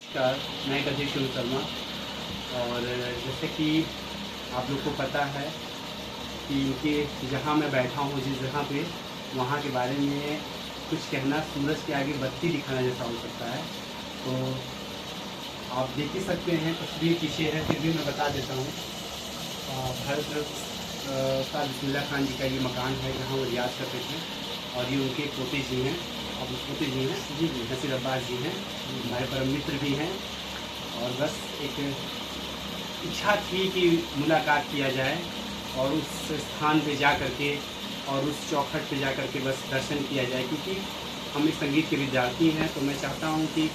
नमस्कार, मैं गजेश शर्मा। और जैसे कि आप लोग को पता है कि इनके जहाँ मैं बैठा हूँ, जिस जगह पे, वहाँ के बारे में कुछ कहना सूरज के आगे बत्ती दिखाना जैसा हो सकता है। तो आप देख ही सकते हैं, तस्वीर पीछे है, फिर भी मैं बता देता हूँ। भारत का बिस्मिल्लाह खान जी का ये मकान है जहाँ वो रियाज़ करते थे, और ये उनके पोते जी हैं। अब पोते जी हैं जी नसीर अब्बास जी हैं, हमारे परम मित्र भी हैं। और बस एक इच्छा थी कि मुलाकात किया जाए और उस स्थान पे जा कर के और उस चौखट पे जा कर के बस दर्शन किया जाए, क्योंकि हम एक संगीत के विद्यार्थी हैं। तो मैं चाहता हूँ कि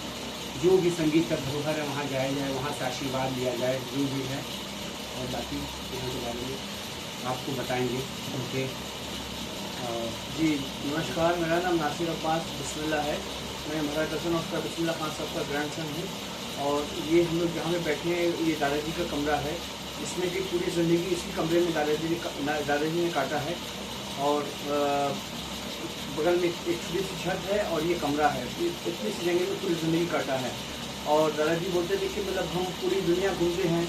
जो भी संगीत का धरोहर है वहाँ जाया जाए, वहाँ से आशीर्वाद लिया जाए, जो भी है। और बाकी यहाँ के बारे में आपको बताएंगे उनके। जी नमस्कार, मेरा नाम नासिर अब्बास बिस्मिल्लाह है। मैं महाराज हसन और बिस्मिल्लाह खान साहब का ग्रैंडसन हूँ। और ये हम लोग जहाँ पे बैठे हैं, ये दादाजी का कमरा है, जिसमें कि पूरी ज़िंदगी इसी कमरे में दादाजी ने काटा है। और बगल में एक छोटी सी छत है और ये कमरा है। इतनी सी जगह में पूरी ज़िंदगी काटा है। और दादाजी बोलते थे कि मतलब हम पूरी दुनिया घूमते हैं,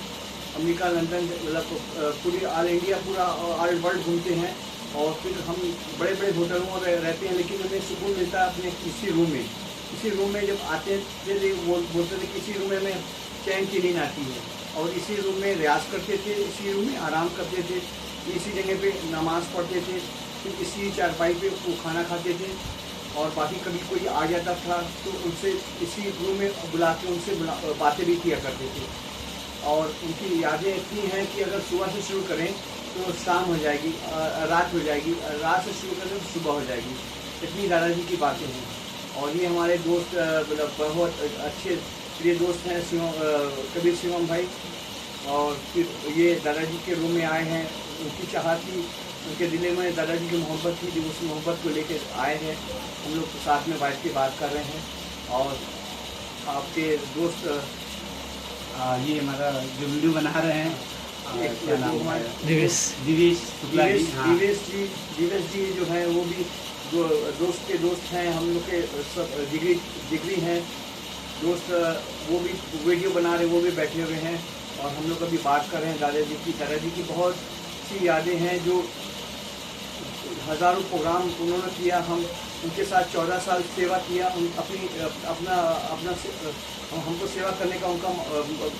अमेरिका, लंदन, मतलब पूरी ऑल इंडिया, पूरा ऑल वर्ल्ड घूमते हैं। और फिर हम बड़े बड़े होटलों में रहते हैं, लेकिन हमें सुकून मिलता है अपने इसी रूम में। इसी रूम में जब आते थे वो बोलते थे कि इसी रूम में हमें चैन की नींद आती है। और इसी रूम में रियाज़ करते थे, इसी रूम में आराम करते थे, इसी जगह पे नमाज़ पढ़ते थे, फिर इसी चारपाई पे वो खाना खाते थे। और बाकी कभी कोई आ जाता था तो उनसे इसी रूम में बुला के उनसे बातें भी किया करते थे। और उनकी यादें इतनी हैं कि अगर सुबह से शुरू करें तो शाम हो जाएगी, रात हो जाएगी, रात से शुरू करें तो सुबह हो जाएगी। इतनी दादाजी की बातें हैं। और ये हमारे दोस्त, मतलब बहुत अच्छे प्रिय दोस्त हैं, कबीर शिवम भाई। और फिर ये दादाजी के रूम में आए हैं, उनकी चाहत थी, उनके दिल में दादाजी की मोहब्बत थी, जो उस मोहब्बत को लेकर आए हैं। हम लोग साथ में बैठ के बात कर रहे हैं। और आपके दोस्त ये हमारा जो वीडियो बना रहे हैं, क्या नाम है, दिवेश शुक्ला जी। हाँ। दिवेश जी जो है वो भी दोस्त के दोस्त हैं, हम लोग के सब जिगरी हैं दोस्त। वो भी वीडियो बना रहे, वो भी बैठे हुए हैं। और हम लोग अभी बात कर रहे हैं दादाजी की बहुत सी यादें हैं, जो हज़ारों प्रोग्राम उन्होंने किया। हम उनके साथ 14 साल सेवा किया। अपना हमको सेवा करने का उनका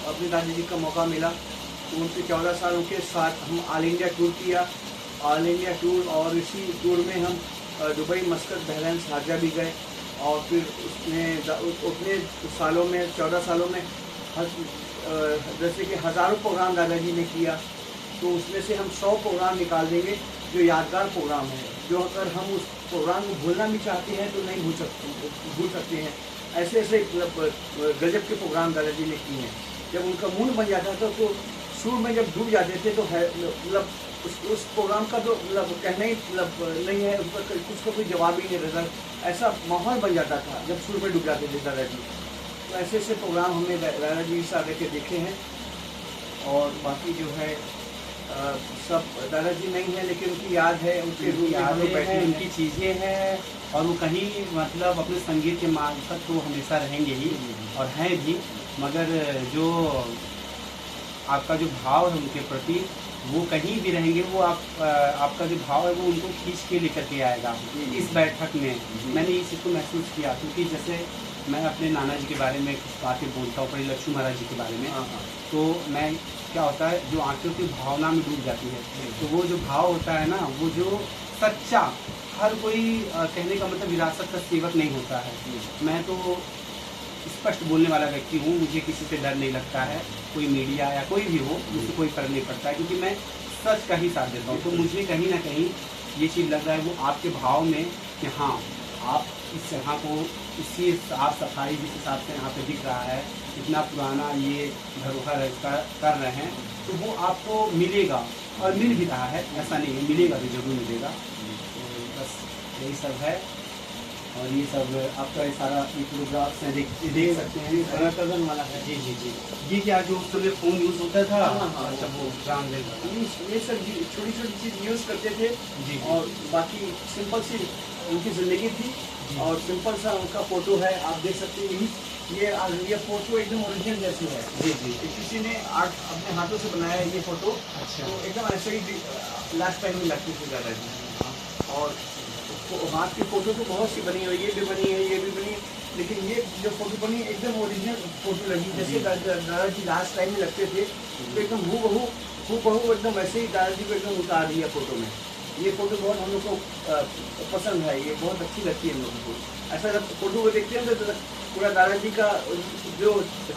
अपने दादाजी का मौका मिला। तो उनके 14 साल उनके साथ हम ऑल इंडिया टूर किया, ऑल इंडिया टूर। और इसी टूर में हम दुबई, मस्कत, बहरैन, शारजा भी गए। और फिर उसमें उतने सालों में, 14 सालों में जैसे कि हज़ारों प्रोग्राम दादाजी ने किया। तो उसमें से हम 100 प्रोग्राम निकाल देंगे जो यादगार प्रोग्राम है, जो अगर हम उस प्रोग्राम को भूलना भी चाहते हैं तो नहीं भूल सकते हैं। ऐसे ऐसे गजब के प्रोग्राम दादाजी ने किए हैं। जब उनका मूड बन जाता था तो सुर में जब डूब जाते थे, तो है मतलब उस प्रोग्राम का तो मतलब कहना ही मतलब नहीं है, उसका कुछ का कोई जवाब ही नहीं रहता। ऐसा माहौल बन जाता था जब सुर में डूब जाते थे दादाजी। तो ऐसे ऐसे प्रोग्राम हमने दादाजी के साथ रह के देखे हैं। और बाकी जो है सब दादाजी नहीं है, लेकिन उनकी याद है, उनके रूप यादें हैं, उनकी चीज़ें हैं। और वो कहीं मतलब अपने संगीत के मार्फत तो हमेशा रहेंगे ही और हैं भी, मगर जो आपका जो भाव है उनके प्रति, वो कहीं भी रहेंगे। वो आपका जो भाव है वो उनको खींच के लेकर के आएगा। इस बैठक में मैंने इस चीज़ को महसूस किया, क्योंकि जैसे मैं अपने नाना जी के बारे में कुछ बातें बोलता हूँ, परी लक्ष्मी महाराज जी के बारे में। तो मैं क्या होता है, जो आंखों की भावना में डूब जाती है, तो वो जो भाव होता है ना, वो जो सच्चा, हर कोई कहने का मतलब विरासत का सेवक नहीं होता है। मैं तो स्पष्ट बोलने वाला व्यक्ति हूँ, मुझे किसी से डर नहीं लगता है, कोई मीडिया या कोई भी हो, मुझे कोई फर्क नहीं पड़ता है, क्योंकि मैं सच का ही साथ देता हूँ। तो मुझे कहीं ना कहीं ये चीज़ लग रहा है वो आपके भाव में कि हाँ, आप इस जगह को इसी साफ सफाई जिस हिसाब से यहाँ पे दिख रहा है, इतना पुराना ये धरोहर इसका कर रहे हैं, तो वो आपको मिलेगा और मिल भी रहा है। ऐसा नहीं है, मिलेगा भी, जरूर मिलेगा। तो बस यही सब है। और ये सब आपका ये सारा फोटोग्राफ्स हैं, देख सकते हैं, कज़न वाला है। जी जी जी। ये क्या जो उस समय फ़ोन यूज़ होता था? हाँ। अच्छा, वो ट्रांसलेट, ये सब छोटी छोटी चीज़ यूज़ करते थे। जी। और बाकी सिंपल सी उनकी ज़िंदगी थी। और सिंपल सा उनका फ़ोटो है, आप देख सकते हैं। ये फोटो एकदम ओरिजिनल जैसी है। जी जी। ये किसी ने आर्ट अपने हाथों से बनाया है ये फोटो। अच्छा। तो एकदम ऐसे ही लास्ट टाइम में लगती थी दादाजी। और हाथ की फोटो तो बहुत सी बनी हुई, ये भी बनी है, ये भी बनी है, लेकिन ये जो फोटो बनी एकदम ओरिजिनल फोटो लगी, जैसे दादाजी लास्ट टाइम में लगते थे, तो एकदम हूबहू एकदम वैसे ही दादाजी को एकदम उतार दिया फोटो में। ये फोटो बहुत हम लोग को पसंद है, ये बहुत अच्छी लगती है हम लोगों को। ऐसा जब फोटो को देखते हैं तो पूरा दादाजी का जो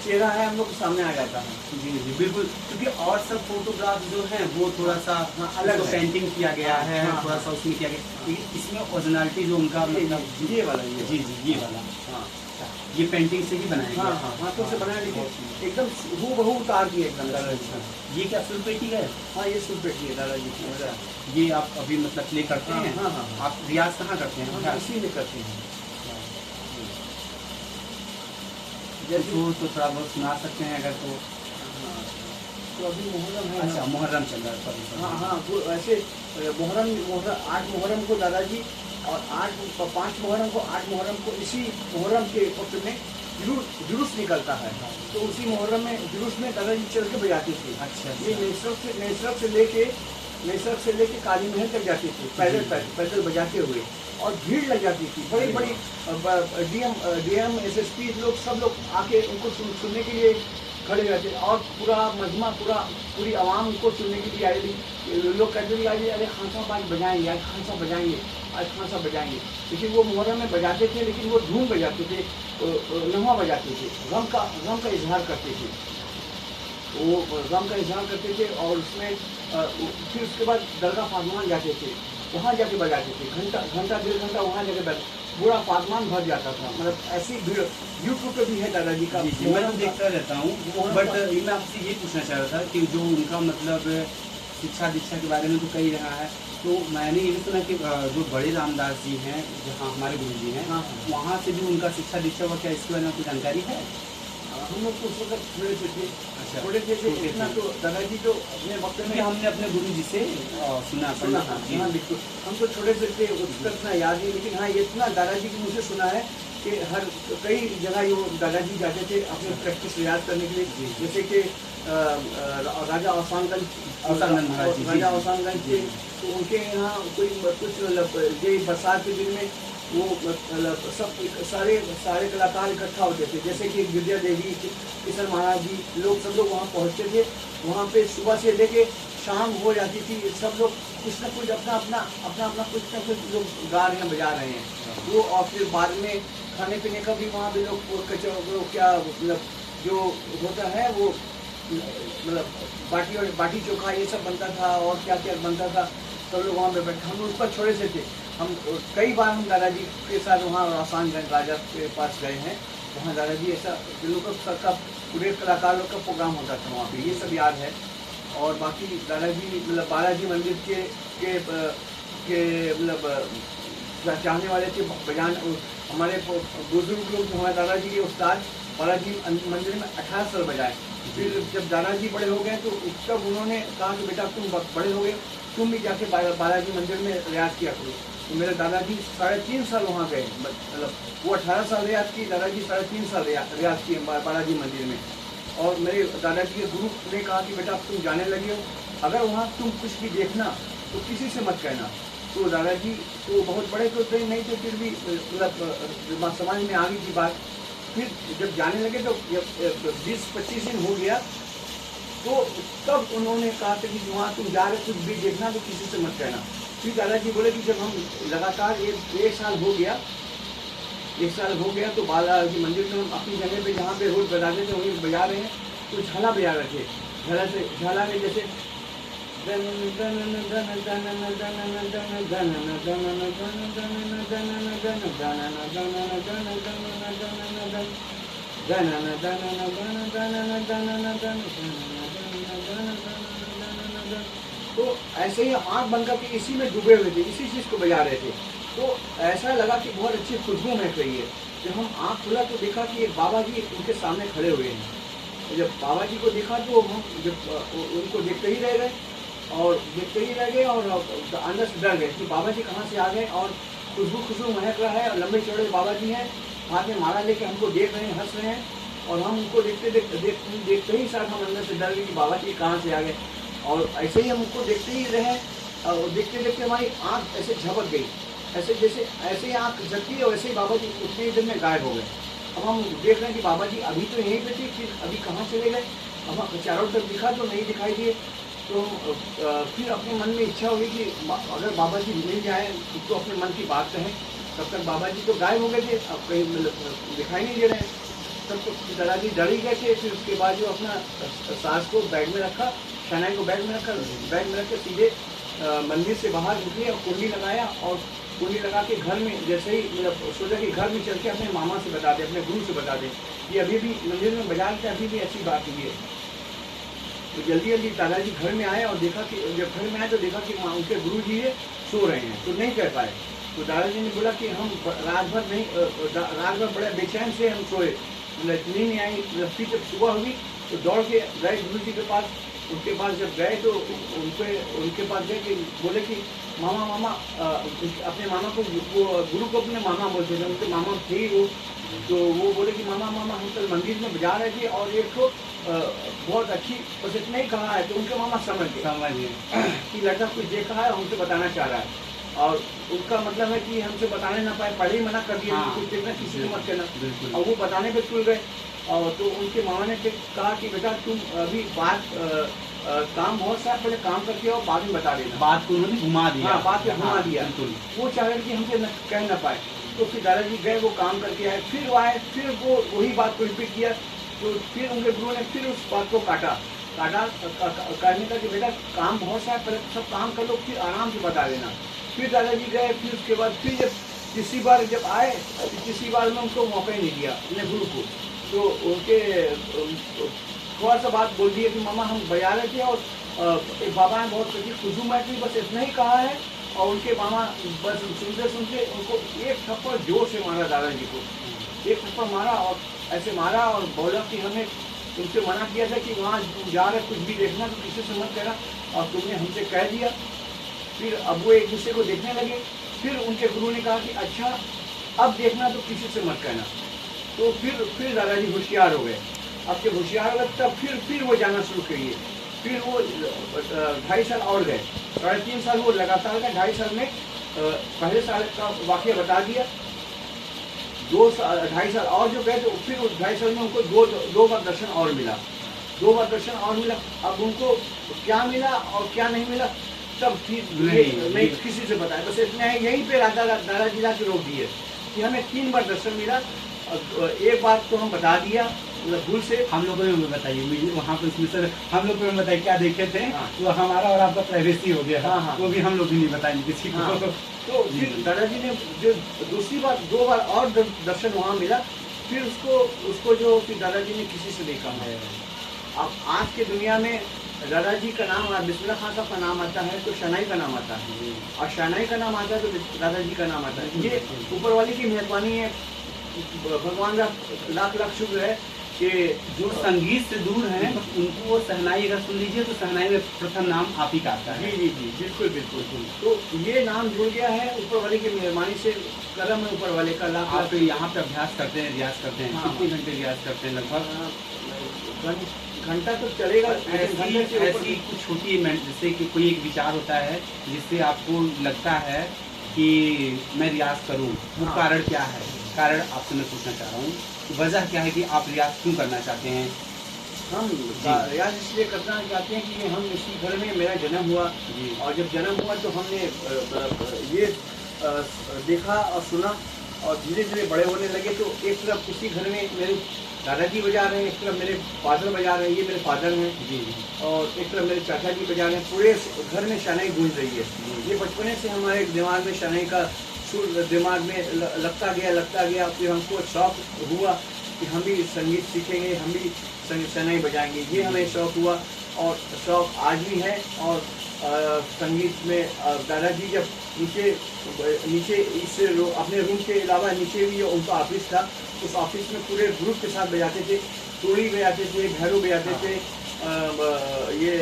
चेहरा है हम लोग के सामने आ जाता है। जी जी बिल्कुल, क्योंकि और सब फोटोग्राफ जो हैं वो थोड़ा सा अलग तो है। पेंटिंग किया गया है, हाँ, थोड़ा सा उसमें किया गया, लेकिन इसमें ओरिजिनलिटी जो उनका मतलब ये वाला ये जी जी ये वाला हाँ ये पेंटिंग से ही बनाया हाँ गया। हाँ हाथों से बनाया, लेकिन एकदम हूबहू उतार दिए एकदम दादाजी का। ये क्या फुल पेटी है? हाँ ये सूट पेटी है दादाजी की। ये आप अभी मतलब प्ले करते हाँ, हैं? हाँ, हाँ। आप रियाज कहाँ करते हैं? हम इसी में करते हैं। जैसे वो तो थोड़ा बहुत सुना सकते हैं अगर तो। हाँ, तो अभी मुहर्रम है। अच्छा मुहर्रम चल रहा है, सॉरी हाँ हाँ वो ऐसे मुहर्रम 8 मुहर्रम को दादाजी और 5 मुहर्रम को 8 मुहर्रम को इसी मुहर्रम के वक्त में जुलूस निकलता है। तो उसी मुहर्रम में जुलूस में दादाजी चल के बजाते थे। अच्छा। ये नेसरफ से लेके काली महल तक जाते थे पैदल बजाते हुए, और भीड़ लग जाती थी बड़ी बड़ी। डीएम एसएसपी लोग सब लोग आके उनको सुनने के लिए खड़े रहते, और पूरा मजमा पूरी आवाम उनको सुनने के लिए आई। लोग कहते थे अरे खान साहब आज बजाएंगे, आज खान साहब बजाएंगे, आज खान साहब बजाएंगे। लेकिन वो मुहर्रम में बजाते थे, लेकिन वो धूम बजाते थे, नगमा बजाते थे, गम का इजहार करते थे। वो गम का इजहार करते थे, और उसमें फिर उसके बाद दरगाह फातमान जाते थे, वहाँ जाके बजाते थे, घंटा 1.5 घंटा वहाँ जाके पूरा फातमान भर जाता था। मतलब ऐसी भीड़ यूट्यूब पे भी है दादाजी का। जी मैं तो देखता रहता हूँ, बट मैं आपसे ये पूछना चाह रहा था कि जो उनका मतलब शिक्षा दीक्षा के बारे में तो कही रहा है, तो मैंने ये भी सुना कि जो बड़े रामदास जी हैं जहाँ हमारे गुरु जी हैं, हाँ। वहाँ से भी उनका शिक्षा दीक्षा हुआ, क्या इसके बारे में कुछ जानकारी है? हम लोग उस वक्त थोड़े से थे, अच्छा, थोड़े थे, छोटे इतना थे। तो दादाजी तो अपने वक्त में हमने अपने गुरु जी से सुना सुना। जी। हाँ बिल्कुल, हम तो छोटे से थे, उसका इतना याद नहीं, लेकिन हाँ ये इतना दादाजी की मुझे सुना है कि कई जगह ये दादाजी जाते थे अपने प्रैक्टिस रियाज करने के लिए। जैसे कि राजा अवसानगंज महाराज जी, राजा अवसानगंज थे, तो उनके यहाँ कोई कुछ ये बरसात के दिन में वो मतलब सब सारे कलाकार इकट्ठा होते थे, जैसे कि विद्या देवी, किशन महाराज जी, सब लोग वहाँ पहुँचते थे। वहाँ पे सुबह से लेके शाम हो जाती थी, सब लोग कुछ ना कुछ अपना कुछ ना कुछ लोग गा रहे हैं, बजा रहे हैं वो। और फिर बाद में खाने पीने का भी वहाँ पे लोग क्या मतलब जो होता है वो मतलब बाटी चोखा ये सब बनता था, और क्या क्या बनता था, सब लोग वहाँ पे बैठे। हम उस पर छोटे से थे, हम कई बार हम दादाजी के साथ वहाँ आसानगंज राजा के पास गए हैं। वहाँ दादाजी ऐसा लोग का पूरे कलाकार लोग का प्रोग्राम होता था वहाँ पे, ये सब याद है। और बाकी दादाजी मतलब बालाजी मंदिर के मतलब चाहने वाले थे बजान। हमारे बुजुर्ग लोग हमारे दादाजी के उस्ताद बालाजी मंदिर में 18 साल बजाए। फिर जब दादाजी बड़े हो गए तो तब उन्होंने कहा कि बेटा तुम बड़े हो गए, तुम भी जाके बालाजी मंदिर में रियाज किया करो। तो मेरे दादाजी 3.5 साल वहाँ गए, मतलब वो 18 साल रियाज की, दादाजी 3.5 साल रियाज किए बालाजी मंदिर में। और मेरे दादाजी के गुरु ने कहा कि बेटा तुम जाने लगे हो, अगर वहाँ तुम कुछ भी देखना तो किसी से मत कहना। तो दादाजी तो बहुत बड़े तो नहीं थे, फिर भी मतलब समझ में आ गई थी बात। फिर जब जाने लगे तो 20-25 दिन हो गया, तो तब उन्होंने कहा था कि वहाँ तुम जा रहे कुछ भी देखना तो किसी से मत कहना। फिर दादाजी बोले कि जब हम लगातार एक साल हो गया तो बालाजी मंदिर में हम अपनी जगह पे जहाँ पे रोज बजाते थे वहीं बजा रहे हैं, तो झाला बजा रहे थे। झाला में जैसे तो ऐसे ही आँख बंद करके इसी में डूबे हुए थे, इसी चीज़ को बजा रहे थे। तो ऐसा लगा कि बहुत अच्छी खुशबू महक रही है। जब हम आँख खुला तो देखा कि एक बाबा जी उनके सामने खड़े हुए हैं। जब बाबा जी को देखा तो हम जब उनको देखते ही रह गए और अंदर से डर गए कि बाबा जी कहाँ से आ गए, और खुशबू महक रहा है, और लंबे चौड़े बाबा जी हैं, हाथ में माला लेके हमको देख रहे हैं, हंस रहे हैं, और हम उनको देखते ही साथ हम अंदर से डर गए कि बाबा जी कहाँ से आ गए। और ऐसे ही हम उनको देखते ही रहे, और देखते देखते हमारी आँख ऐसे झपक गई, ऐसे ही आँख झपकी और ऐसे ही बाबा जी उतने ही देर में गायब हो गए। अब हम देख रहे हैं कि बाबा जी अभी तो यहीं पे थे, फिर अभी कहाँ चले गए। अब हम चारों तरफ दिखा तो नहीं दिखाई दिए, तो फिर अपने मन में इच्छा हुई कि अगर बाबा जी मिल जाए तो अपने मन की बात कहें। तब तक बाबा जी तो गायब हो गए थे, अब कहीं मतलब दिखाई नहीं दे रहे हैं। तब तो दादाजी डर ही गए थे। फिर उसके बाद जो अपना सास को बैग में रखा, शहनाई को बैग में रख कर सीधे मंदिर से बाहर निकले और कुंडी लगाया, और कुंडी लगा के घर में जैसे ही मतलब सोचा कि घर में चल के अपने मामा से बता दें, अपने गुरु से बता दें कि अभी भी मंदिर में बाजार के अभी भी ऐसी बात हुई है। तो जल्दी जल्दी दादाजी घर में आए और देखा कि जब घर में आए तो देखा कि उनके गुरु जी सो रहे हैं, तो नहीं कह पाए। तो दादाजी ने बोला कि हम रात भर बड़े बेचैन से हम सोए, मतलब नींद नहीं आई। फिर जब सुबह हुई तो दौड़ के गए गुरु जी के पास। उनके पास जब गए तो उनके पास गए कि बोले कि मामा अपने मामा को, वो गुरु को अपने मामा बोलते थे, उनके मामा थे ही वो। तो वो बोले कि मामा हम कल मंदिर में बजा रहे थे और एक तो बहुत अच्छी, बस इतना ही कहा है। तो उनके मामा समझ गए कि लड़का कुछ देखा है, हमसे बताना चाह रहा है, और उनका मतलब है कि हमसे बताने ना पाए, पहले ही मना कर दिया। हाँ, कुछ देखना किसी को मत कहना। और वो बताने पे तुल गए। और तो उनके मामा ने फिर कहा कि बेटा तुम अभी बात काम बहुत सा, पहले काम करके और बाद में बता देना। बात को उन्होंने घुमा दिया। हाँ, बात को घुमा दिया। वो चाह रहे कि हमसे कह ना पाए। तो फिर दादाजी गए, वो काम करके आए, फिर वो आए, फिर वो वही बात को रिपीट किया। तो फिर उनके गुरु ने फिर उस बात को काटने का कि बेटा काम बहुत सा है, पहले सब काम कर लो, फिर आराम से बता देना। फिर दादाजी गए, फिर उसके बाद फिर जब तीसरी बार जब आए, तीसरी बार में उनको मौका ही नहीं दिया अपने गुरु को। तो उनके थोड़ा सा बात बोल दिया कि मामा हम बजा रहे थे और एक बाबा ने बहुत खुशबू मैं थी, बस इतना ही कहा है। और उनके मामा बस सुनते सुनते उनको एक थप्पड़ जोर से मारा, दादाजी को एक थप्पड़ मारा, और ऐसे मारा और बोला कि हमें तुमसे मना किया था कि वहाँ जा रहे कुछ भी देखना तो किसी से मत कहना, और तुमने हमसे कह दिया। फिर अब वो एक दूसरे को देखने लगे। फिर उनके गुरु ने कहा कि अच्छा अब देखना तो किसी से मत कहना। तो फिर दादाजी होशियार हो गए। अब जब होशियार हो गए तब फिर वो जाना शुरू करिए। फिर वो 2.5 साल और गए, 3.5 साल वो लगातार गए। 2.5 साल में पहले साल का वाकया बता दिया। 2.5 साल और जो गए तो फिर उस 2.5 साल में उनको दो बार दर्शन और मिला। 2 बार दर्शन और मिला। अब उनको क्या मिला और क्या नहीं मिला तब फिर नहीं किसी से बताया, बस इतना है। यहीं पे दादाजी ला के रोक दिए कि हमें 3 बार दर्शन मिला। एक बार तो हम बता दिया मतलब भूल से। हम लोगों ने बताइए वहाँ पे उसमें सर हम लोग को बताइए क्या देखे थे। हाँ। वो हमारा और आपका प्राइवेसी हो गया। हाँ, हाँ। वो भी हम लोग भी नहीं बताएंगे किसी को। हाँ। तो फिर दादाजी ने जो दूसरी बार 2 बार और दर्शन वहाँ मिला। फिर उसको जो फिर दादाजी ने किसी से देखा है। अब आज के दुनिया में दादाजी का नाम बिस्मिल्लाह खान साहब का नाम आता है तो शहनाई का नाम आता है, और शहनाई का नाम आता है तो दादाजी का नाम आता है। ये ऊपर वाले की मेहरबानी है, भगवान का लाख लाख शुक्र है कि जो संगीत से दूर हैं उनको वो शहनाई अगर सुन लीजिए तो शहनाई में प्रथम नाम आप ही का आता है। जी बिल्कुल बिल्कुल। तो ये नाम जुड़ गया है ऊपर वाले की मेहरबानी से, करम है ऊपर वाले का। लाख आप यहाँ पे अभ्यास करते हैं, रियाज करते हैं। कितने घंटे रियाज करते हैं? लगभग घंटा तो चलेगा। ऐसी कुछ होती है जैसे कि कोई एक विचार होता है जिससे आपको लगता है कि मैं रियाज करूं, वो कारण क्या है? कारण आपसे मैं पूछना चाह रहा हूँ, वजह क्या है कि आप रियाज क्यों करना चाहते हैं? हम रियाज इसलिए करना चाहते हैं कि हम इसी घर में मेरा जन्म हुआ, और जब जन्म हुआ तो हमने ये देखा और सुना, और धीरे धीरे बड़े होने लगे। तो एक तरफ इसी घर में मेरे दादाजी बजा रहे हैं, एक तरफ मेरे फादर बजा रहे हैं, ये मेरे फादर हैं जी, और एक तरफ मेरे चाचा जी बजा रहे हैं। पूरे घर में शहनाई गूंज रही है। ये बचपने से हमारे दिमाग में शहनाई का सुर दिमाग में लगता गया। फिर हमको शौक हुआ कि हम भी संगीत सीखेंगे, हम भी शहनाई बजाएंगे। ये हमें शौक हुआ और शौक आज भी है। और संगीत में दादाजी जब नीचे इस अपने रूम के अलावा नीचे भी उनका ऑफिस था, उस ऑफिस में पूरे ग्रुप के साथ बजाते थे। तोड़ी बजाते थे, भैरव बजाते थे, ये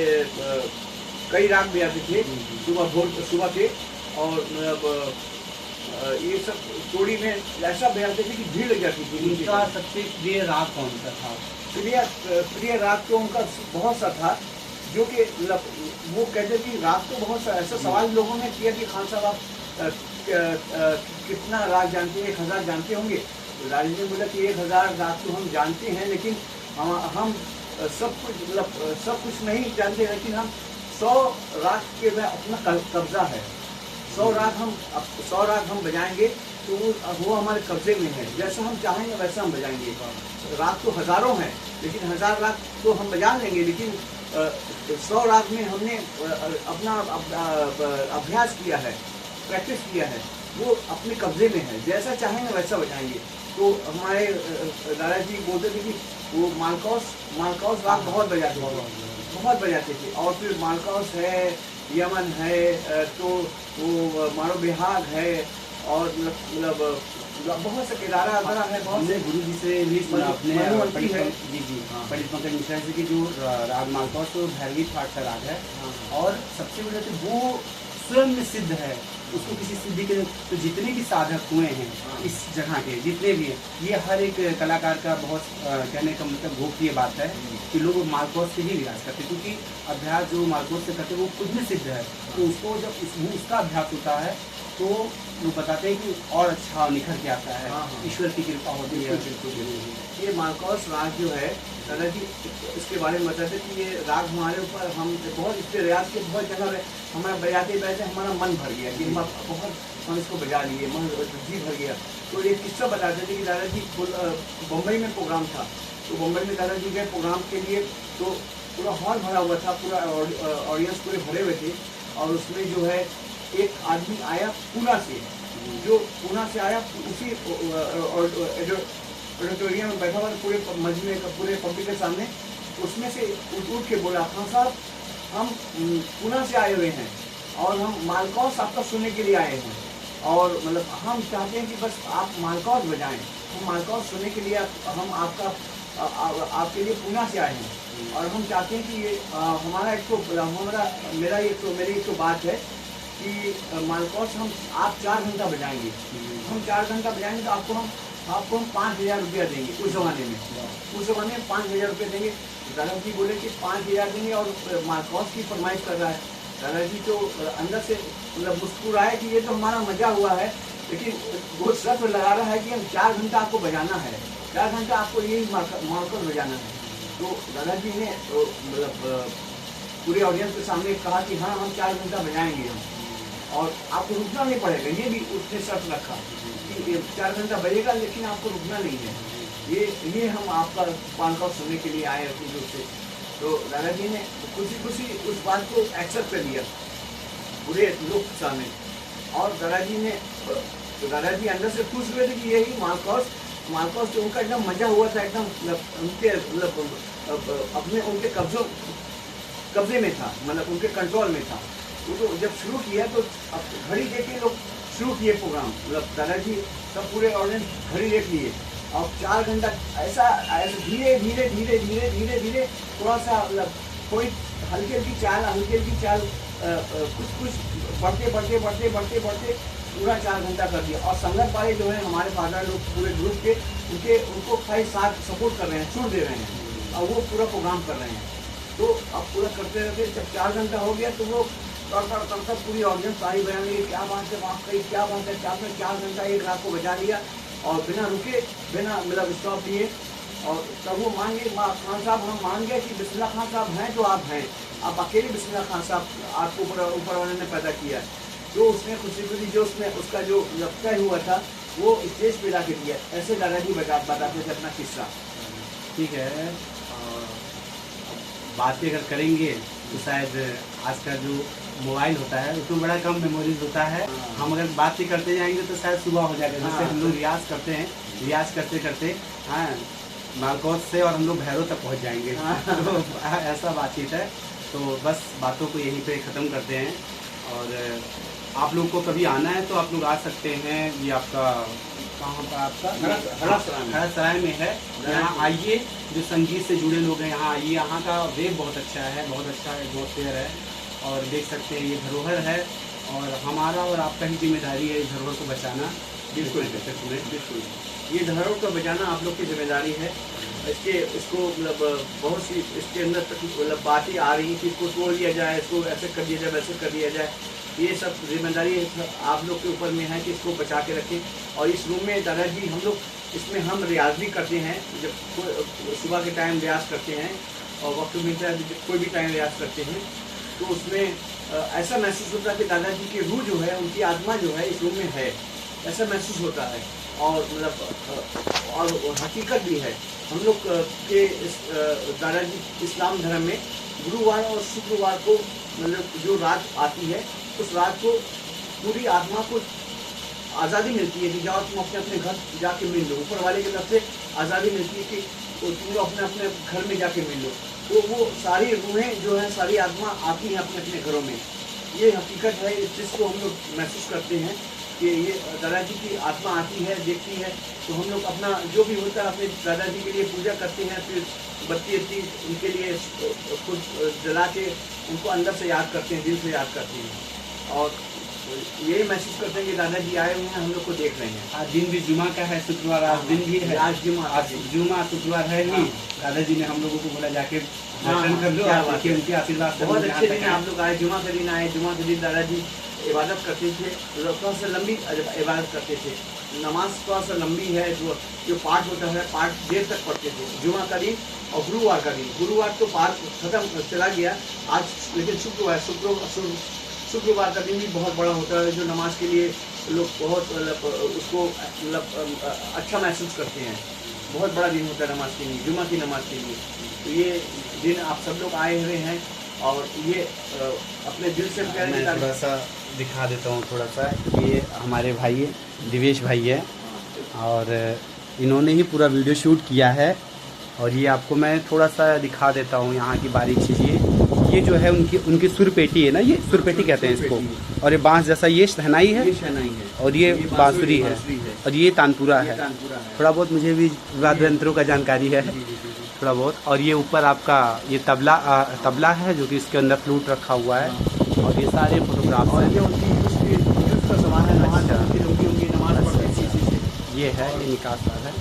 कई राग बजाते थे सुबह के। और ये सब तोड़ी में ऐसा बजाते थे कि भीड़ लग जाती थी। उनका सबसे प्रिय राग कौन सा था? प्रिय राग तो उनका बहुत सा था, जो कि वो कहते थे राग तो बहुत सा। ऐसा सवाल लोगों ने किया कि खान साहब आप कितना राग जानते हैं? 1000 जानते होंगे। तो राज ने बोला कि 1000 राग तो हम जानते हैं, लेकिन हम सब कुछ नहीं जानते, लेकिन हम 100 राग के में अपना कब्जा है। 100 राग हम बजाएंगे तो वो हमारे कब्जे में है। जैसा हम चाहेंगे वैसा हम बजाएंगे। राग तो हजारों हैं, लेकिन 1000 राग तो हम बजा लेंगे, लेकिन 100 राग में हमने अपना अभ्यास किया है, प्रैक्टिस किया है, वो अपने कब्जे में है। जैसा चाहेंगे वैसा बजाएंगे। तो हमारे दादाजी बोलते थे कि वो मालकौस राग बहुत बजाते थे। और फिर मालकौस है, यमन है, तो वो मारो बिहाग है, और मतलब बहुत से केदारा है। बहुत से गुरु जी से भी सुना अपने मनुवंती है। पंडित पंकज मिश्रा जी की जो राग मालकौस तो भैरवी ठाट का राग है। और सबसे बड़ा तो वो स्वयं में सिद्ध है, उसको किसी सिद्धि के तो जितने भी साधक हुए हैं इस जगह के, जितने भी हैं, ये हर एक कलाकार का बहुत कहने का मतलब गोप्रिय बात है कि लोग मालकौस से ही रियाज करते, क्योंकि अभ्यास जो मालकौस से करते वो खुद में सिद्ध है। तो उसको जब उसका अभ्यास होता है तो वो बताते हैं कि और अच्छा निखर के आता है। ईश्वर की कृपा होती है। ये मालकौस राग जो है, दादाजी इसके बारे में बताते कि ये राग हमारे ऊपर, हम बहुत इस पर रियाज के बहुत जगह हमारा बजाते हमारा मन भर गया कि बहुत हम इसको बजा लिए, मन जी भर गया। तो एक किस्सा बताते थे कि दादाजी बम्बई में प्रोग्राम था, तो बम्बई में दादाजी गए प्रोग्राम के लिए, तो पूरा हॉल भरा हुआ था, पूरा ऑडियंस पूरे भरे हुए थे। और उसमें जो है एक आदमी आया पूना से, जो पूना से आया, उसी ऑडिटोरियम में बैठा हुआ पूरे मजमे का, पूरे पब्लिक के सामने, उसमें से उठ के बोला, खान साहब हम पूना से आए हुए हैं और हम मालकौस आपका सुनने के लिए आए हैं, और मतलब हम चाहते हैं कि बस आप मालकौस बजाएं। हम मालकौस सुनने के लिए हम आपके लिए पूना से आए हैं, और हम चाहते हैं कि ये मेरी एक तो बात है कि मालकौस आप 4 घंटा बजाएंगे। हम 4 घंटा बजाएंगे तो आपको हम 5000 रुपया देंगे। उस ज़माने में 5000 रुपये देंगे। दादाजी बोले कि 5000 देंगे और मालकौस की फरमाइश कर रहा है। दादाजी तो अंदर से मतलब मुस्कुराए कि ये तो हमारा मजा हुआ है, लेकिन वो शर्त लगा रहा है कि हम 4 घंटा आपको बजाना है, 4 घंटा आपको यही मालकौस बजाना है। तो दादाजी ने मतलब पूरे ऑडियंस के सामने कहा कि हाँ, हम 4 घंटा बजाएंगे हम, और आपको रुकना नहीं पड़ेगा। ये भी उसने शर्त रखा कि 4 घंटा बजेगा, लेकिन आपको रुकना नहीं है। ये हम आपका मालकौस सुनने के लिए आए अपनी रूप से। तो दादाजी ने खुशी उस बात को एक्सेप्ट कर लिया पूरे लोग के सामने। और दादाजी अंदर से खुश हुए थे कि यही मालकौस तो उनका एकदम मजा हुआ था, एकदम उनके उनके कब्जे में था, मतलब उनके कंट्रोल में था। वो तो जब शुरू किया तो घड़ी देख के लोग शुरू किए प्रोग्राम, मतलब दादाजी सब पूरे ऑडियंस घड़ी देख लिए, और 4 घंटा ऐसा धीरे धीरे थोड़ा सा मतलब कोई हल्की हल्की चाल कुछ बढ़ते पूरा 4 घंटा कर दिया। और संगत वाले जो है हमारे फादर लोग पूरे ग्रुप के उनको भाई साथ सपोर्ट कर रहे हैं, छूट दे रहे हैं, और वो पूरा प्रोग्राम कर रहे हैं। तो अब पूरा करते रहते, जब 4 घंटा हो गया तो वो तड़ता पूरी ऑडियंस सारी बयान ली, क्या बात है, माफ करिए, क्या बात है, 4 घंटा एक रात को बजा लिया, और बिना रुके, बिना मतलब स्टॉप दिए। और तब वो मान गए, खान साहब हम मान गए कि बिस्मिल्लाह खान साहब हैं तो आप हैं, आप अकेले बिस्मिल्लाह खान साहब आपको ऊपर वाले ने पैदा किया। तो उसने खुशी जो उसका जो तय हुआ था वो स्टेज पे ला के दिया। ऐसे दादाजी बताते थे अपना किस्सा। ठीक है, बातें अगर करेंगे तो शायद आज का जो मोबाइल होता है उसमें बड़ा कम मेमोरीज होता है। हम अगर बात ही करते जाएंगे तो शायद सुबह हो जाएगा। जैसे हम लोग रियाज करते हैं, रियाज करते हाँ मालकौस से और हम लोग भैरव तक पहुंच जाएंगे। तो ऐसा बातचीत है। तो बस बातों को यहीं पे ख़त्म करते हैं। और आप लोग को कभी आना है तो आप लोग आ सकते हैं। ये आपका कहाँ पर, आपका हरा सराय में है। यहाँ आइए, जो संगीत से जुड़े लोग हैं यहाँ आइए। यहाँ का वेब बहुत अच्छा है, बहुत अच्छा एटमॉस्फेयर है, और देख सकते हैं ये धरोहर है। और हमारा और आपका ही जिम्मेदारी है इस धरोहर को बचाना। बिल्कुल बिल्कुल, ये धरोहर को बचाना आप लोग की जिम्मेदारी है। इसको मतलब बहुत सी इसके अंदर मतलब बातें आ रही कि इसको तोड़ लिया जाए, इसको ऐसे कर दिया जाए, वैसे कर दिया जाए। ये सब जिम्मेदारी आप लोग के ऊपर में है कि इसको बचा के रखें। और इस रूम में दादाजी हम लोग इसमें हम रियाज भी करते हैं, जब सुबह के टाइम रियाज करते हैं और वक्त मिलता है जब कोई भी टाइम रियाज करते हैं, तो उसमें ऐसा महसूस होता है कि दादाजी की रूह जो है, उनकी आत्मा जो है इस रूम में है, ऐसा महसूस होता है। और मतलब और हकीकत भी है। हम लोग के इस दादाजी इस्लाम धर्म में गुरुवार और शुक्रवार को मतलब जो रात आती है, उस रात को पूरी आत्मा को आज़ादी मिलती है कि जाओ तुम अपने अपने घर जाके मिल लो। ऊपर वाले की तरफ से आज़ादी मिलती है कि तुम लोग अपने अपने घर में जाके मिल लो। तो वो सारी रूहें जो है, सारी आत्मा आती हैं अपने अपने घरों में। ये हकीकत है, इस चीज़ को हम लोग महसूस करते हैं कि ये दादाजी की आत्मा आती है, देखती है। तो हम लोग अपना जो भी होता है अपने दादाजी के लिए पूजा करते हैं, फिर बत्ती उनके लिए खुद जला के उनको अंदर से याद करते हैं, दिल से याद करते हैं। और यही महसूस करते हैं कि दादाजी आए हुए हैं, हम लोग को देख रहे हैं। आज दिन भी जुमा का है, शुक्रवार आज दिन भी है। आज जुमा शुक्रवार है ही। दादाजी ने हम लोगों को बोला जाके दर्शन कर लो, उनके आशीर्वाद से बहुत अच्छे दिन आप लोग आए। जुमा के दिन आए। जुमा के दिन दादाजी इबादत करते थे, थोड़ा सा लंबी इबादत करते थे। नमाज थोड़ा सा लंबी है, जो पाठ होता है पाठ देर तक पढ़ते थे। जुमा का दिन और गुरुवार का दिन, गुरुवार तो पाठ खत्म चला गया आज, लेकिन शुक्रवार का दिन भी बहुत बड़ा होता है, जो नमाज के लिए लोग बहुत मतलब उसको मतलब अच्छा महसूस करते हैं। बहुत बड़ा दिन होता है नमाज के लिए, जुमा की नमाज के लिए। तो ये दिन आप सब लोग आए हुए हैं और ये अपने दिल से मैं थोड़ा सा दिखा देता हूँ थोड़ा सा। ये हमारे भाई है, दिवेश भाई है, और इन्होंने ही पूरा वीडियो शूट किया है। और ये आपको मैं थोड़ा सा दिखा देता हूँ यहाँ की बारीक चीज़ें। ये जो है उनकी सुरपेटी है ना, ये सुरपेटी कहते हैं इसको। और ये बांस जैसा ये शहनाई है, और ये बांसुरी है, और ये तानपुरा है। थोड़ा बहुत मुझे भी वाद्य यंत्रों का जानकारी है थोड़ा बहुत। और ये ऊपर आपका ये तबला है जो कि इसके अंदर फ्लूट रखा हुआ है। और ये सारे फोटोग्राफ्स हैं। ये उनकी का सामान है। ये है, ये निकास है।